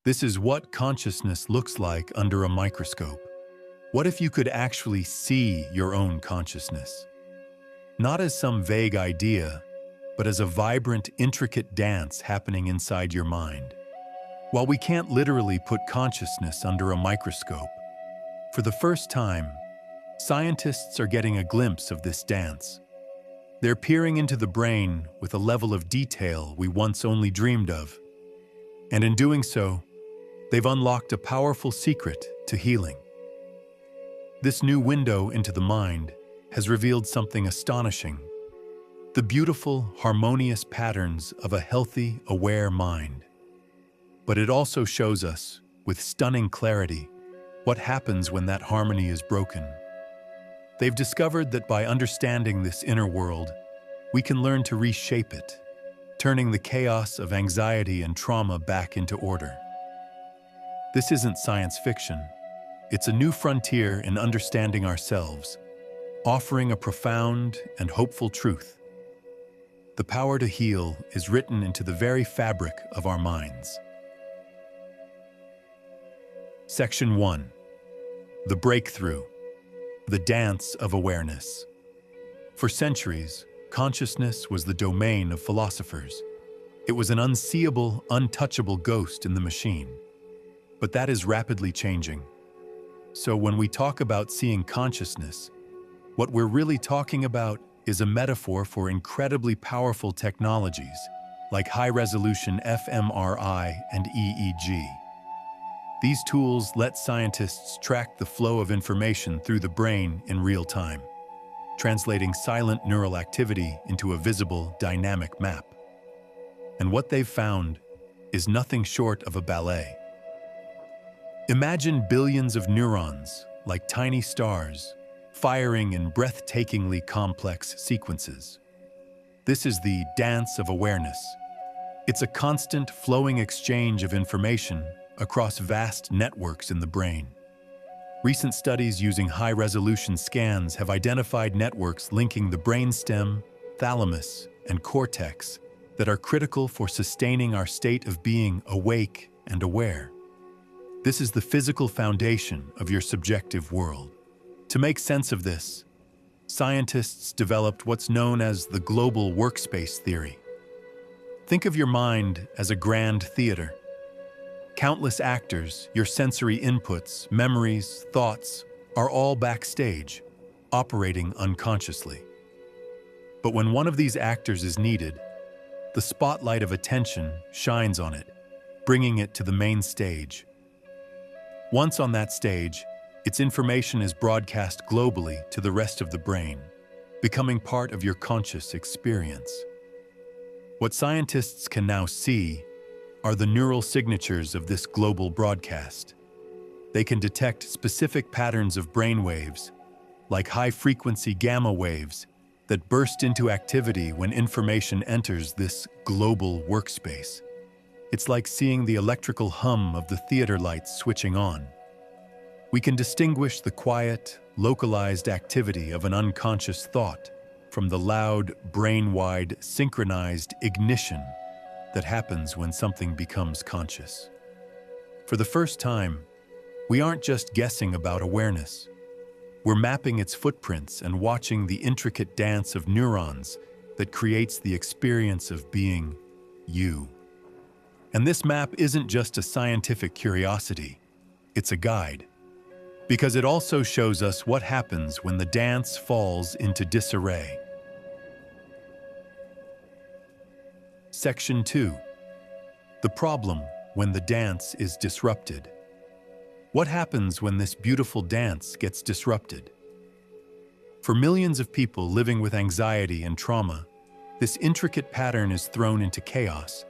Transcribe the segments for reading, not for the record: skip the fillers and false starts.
This is what consciousness looks like under a microscope. What if you could actually see your own consciousness? Not as some vague idea, but as a vibrant, intricate dance happening inside your mind. While we can't literally put consciousness under a microscope, for the first time, scientists are getting a glimpse of this dance. They're peering into the brain with a level of detail we once only dreamed of. And in doing so, they've unlocked a powerful secret to healing. This new window into the mind has revealed something astonishing: the beautiful, harmonious patterns of a healthy, aware mind. But it also shows us, with stunning clarity, what happens when that harmony is broken. They've discovered that by understanding this inner world, we can learn to reshape it, turning the chaos of anxiety and trauma back into order. This isn't science fiction. It's a new frontier in understanding ourselves, offering a profound and hopeful truth. The power to heal is written into the very fabric of our minds. Section 1. The Breakthrough. The Dance of Awareness. For centuries, consciousness was the domain of philosophers. It was an unseeable, untouchable ghost in the machine. But that is rapidly changing. So when we talk about seeing consciousness, what we're really talking about is a metaphor for incredibly powerful technologies like high-resolution fMRI and EEG. These tools let scientists track the flow of information through the brain in real time, translating silent neural activity into a visible, dynamic map. And what they've found is nothing short of a ballet. Imagine billions of neurons, like tiny stars, firing in breathtakingly complex sequences. This is the dance of awareness. It's a constant, flowing exchange of information across vast networks in the brain. Recent studies using high-resolution scans have identified networks linking the brainstem, thalamus, and cortex that are critical for sustaining our state of being awake and aware. This is the physical foundation of your subjective world. To make sense of this, scientists developed what's known as the global workspace theory. Think of your mind as a grand theater. Countless actors, your sensory inputs, memories, thoughts, are all backstage, operating unconsciously. But when one of these actors is needed, the spotlight of attention shines on it, bringing it to the main stage. Once on that stage, its information is broadcast globally to the rest of the brain, becoming part of your conscious experience. What scientists can now see are the neural signatures of this global broadcast. They can detect specific patterns of brain waves, like high-frequency gamma waves, that burst into activity when information enters this global workspace. It's like seeing the electrical hum of the theater lights switching on. We can distinguish the quiet, localized activity of an unconscious thought from the loud, brain-wide, synchronized ignition that happens when something becomes conscious. For the first time, we aren't just guessing about awareness. We're mapping its footprints and watching the intricate dance of neurons that creates the experience of being you. And this map isn't just a scientific curiosity, it's a guide. Because it also shows us what happens when the dance falls into disarray. Section 2. The problem when the dance is disrupted. What happens when this beautiful dance gets disrupted? For millions of people living with anxiety and trauma, this intricate pattern is thrown into chaos.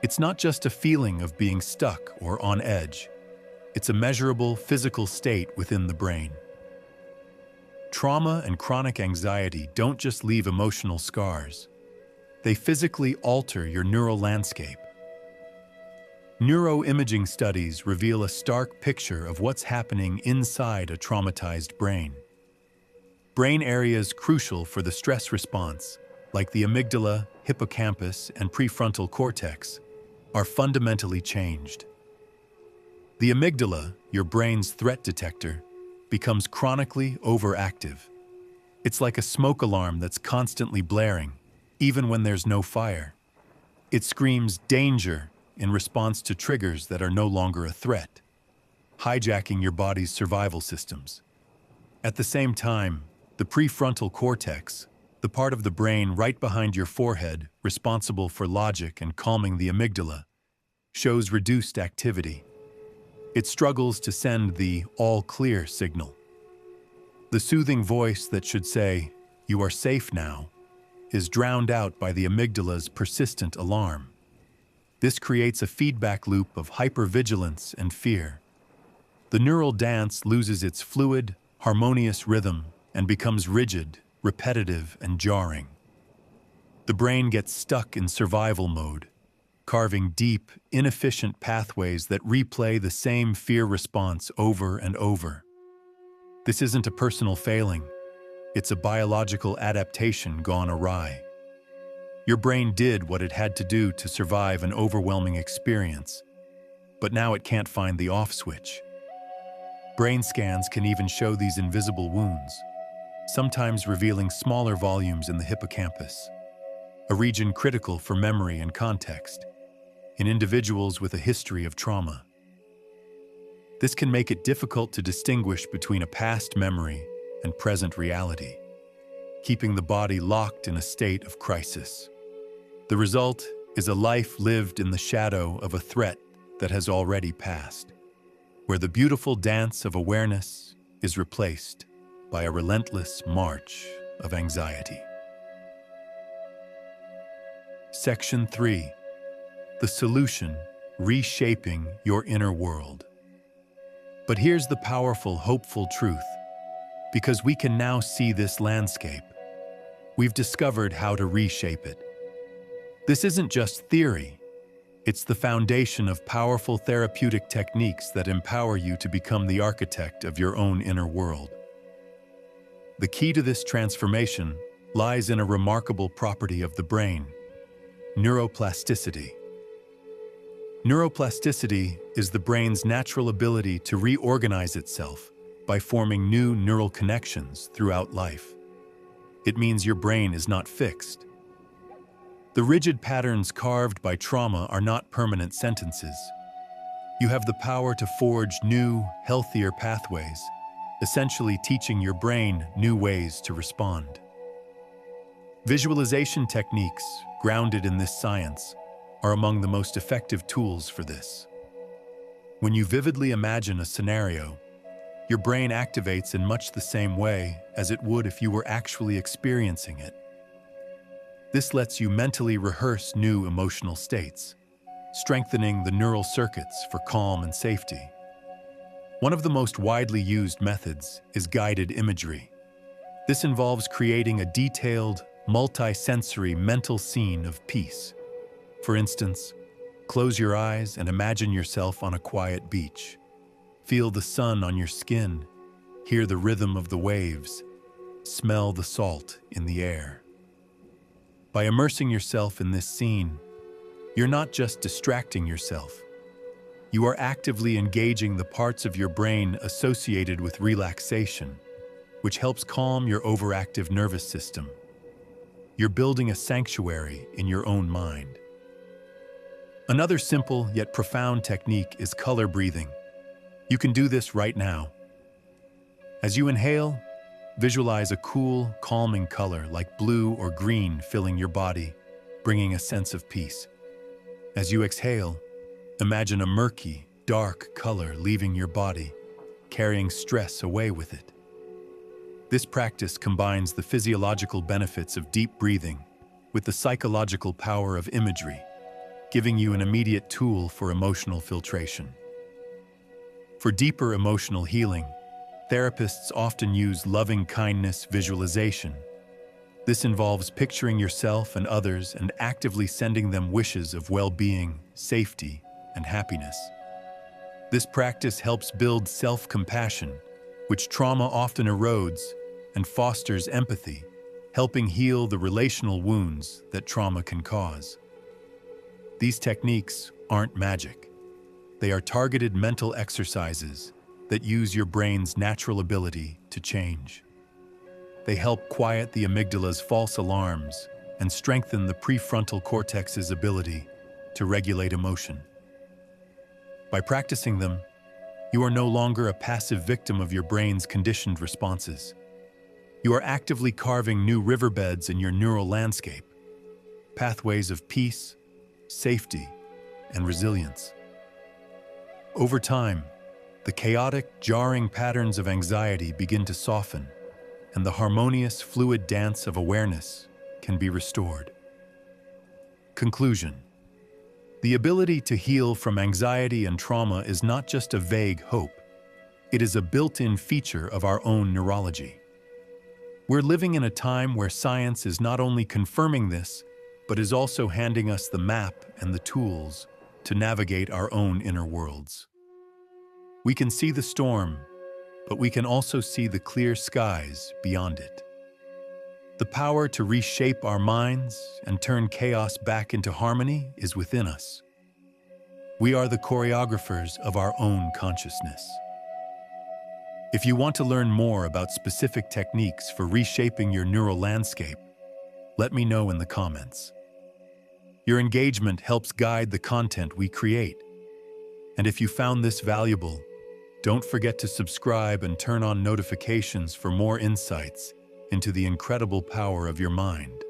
It's not just a feeling of being stuck or on edge. It's a measurable physical state within the brain. Trauma and chronic anxiety don't just leave emotional scars. They physically alter your neural landscape. Neuroimaging studies reveal a stark picture of what's happening inside a traumatized brain. Brain areas crucial for the stress response, like the amygdala, hippocampus, and prefrontal cortex, are fundamentally changed. The amygdala, your brain's threat detector, becomes chronically overactive. It's like a smoke alarm that's constantly blaring, even when there's no fire. It screams danger in response to triggers that are no longer a threat, hijacking your body's survival systems. At the same time, the prefrontal cortex, the part of the brain right behind your forehead responsible for logic and calming the amygdala, shows reduced activity. It struggles to send the all-clear signal. The soothing voice that should say, "You are safe now," is drowned out by the amygdala's persistent alarm. This creates a feedback loop of hypervigilance and fear. The neural dance loses its fluid, harmonious rhythm and becomes rigid, repetitive, and jarring. The brain gets stuck in survival mode, carving deep, inefficient pathways that replay the same fear response over and over. This isn't a personal failing. It's a biological adaptation gone awry. Your brain did what it had to do to survive an overwhelming experience, but now it can't find the off switch. Brain scans can even show these invisible wounds, sometimes revealing smaller volumes in the hippocampus, a region critical for memory and context, in individuals with a history of trauma. This can make it difficult to distinguish between a past memory and present reality, keeping the body locked in a state of crisis. The result is a life lived in the shadow of a threat that has already passed, where the beautiful dance of awareness is replaced by a relentless march of anxiety. Section 3. The solution: reshaping your inner world. But here's the powerful, hopeful truth. Because we can now see this landscape, we've discovered how to reshape it. This isn't just theory. It's the foundation of powerful therapeutic techniques that empower you to become the architect of your own inner world. The key to this transformation lies in a remarkable property of the brain: neuroplasticity. Neuroplasticity is the brain's natural ability to reorganize itself by forming new neural connections throughout life. It means your brain is not fixed. The rigid patterns carved by trauma are not permanent sentences. You have the power to forge new, healthier pathways, essentially teaching your brain new ways to respond. Visualization techniques, grounded in this science, are among the most effective tools for this. When you vividly imagine a scenario, your brain activates in much the same way as it would if you were actually experiencing it. This lets you mentally rehearse new emotional states, strengthening the neural circuits for calm and safety. One of the most widely used methods is guided imagery. This involves creating a detailed, multi-sensory mental scene of peace. For instance, close your eyes and imagine yourself on a quiet beach. Feel the sun on your skin, hear the rhythm of the waves, smell the salt in the air. By immersing yourself in this scene, you're not just distracting yourself. You are actively engaging the parts of your brain associated with relaxation, which helps calm your overactive nervous system. You're building a sanctuary in your own mind. Another simple yet profound technique is color breathing. You can do this right now. As you inhale, visualize a cool, calming color like blue or green filling your body, bringing a sense of peace. As you exhale, imagine a murky, dark color leaving your body, carrying stress away with it. This practice combines the physiological benefits of deep breathing with the psychological power of imagery, giving you an immediate tool for emotional filtration. For deeper emotional healing, therapists often use loving-kindness visualization. This involves picturing yourself and others and actively sending them wishes of well-being, safety, and happiness. This practice helps build self-compassion, which trauma often erodes, and fosters empathy, helping heal the relational wounds that trauma can cause. These techniques aren't magic. They are targeted mental exercises that use your brain's natural ability to change. They help quiet the amygdala's false alarms and strengthen the prefrontal cortex's ability to regulate emotion. By practicing them, you are no longer a passive victim of your brain's conditioned responses. You are actively carving new riverbeds in your neural landscape, pathways of peace, safety, and resilience. Over time, the chaotic, jarring patterns of anxiety begin to soften, and the harmonious, fluid dance of awareness can be restored. Conclusion: the ability to heal from anxiety and trauma is not just a vague hope. It is a built-in feature of our own neurology. We're living in a time where science is not only confirming this, but is also handing us the map and the tools to navigate our own inner worlds. We can see the storm, but we can also see the clear skies beyond it. The power to reshape our minds and turn chaos back into harmony is within us. We are the choreographers of our own consciousness. If you want to learn more about specific techniques for reshaping your neural landscape, let me know in the comments. Your engagement helps guide the content we create. And if you found this valuable, don't forget to subscribe and turn on notifications for more insights into the incredible power of your mind.